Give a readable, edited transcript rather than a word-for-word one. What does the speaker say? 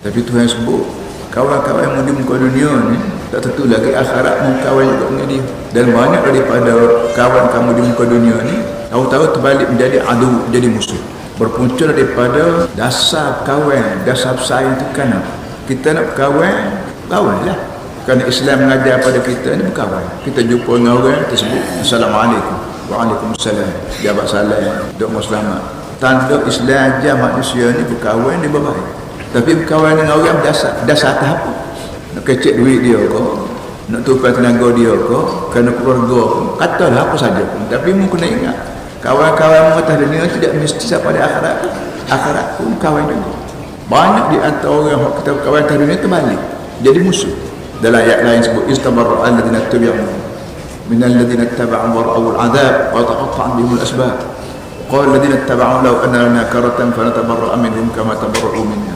Tapi Tuhan sebut kawan-kawan yang di muka dunia ni tak tentu lagi akhirat mu kawan juga dengan dia. Dan banyak daripada kawan kamu di muka dunia ni tahu-tahu terbalik menjadi adu, menjadi musuh. Berpunca daripada dasar kawan, dasar bersaing itu kan kita nak berkawan, kawanlah. Kerana Islam mengajar pada kita ni berkawan. Kita jumpa dengan orang tersebut, Assalamualaikum, Waalaikumsalam, jabat salam, doa selamat. Tanda Islam ajar manusia ni berkawan dia berbaik. Tapi berkawan dengan orang dasar atas apa? Nak kecek duit dia ke, nak tupai tenaga dia ke, kerana keluarga ke, katalah apa saja pun. Tapi mu kena ingat, kawan-kawan mu atas dunia tidak mesti sampai pada akhirat pun kawan juga. Banyak di antara orang yang kita kawan atas dunia terbalik jadi musuh. Dalam ayat lain sebut istabarra alladhina tabi'u min alladhina ittaba'u wa ra'u al'adab wa taqatta'at bihim al-asbab. Qala alladhina ittaba'u law anna lana karatan fanatabarra'a minhum kama tabarra'u minna.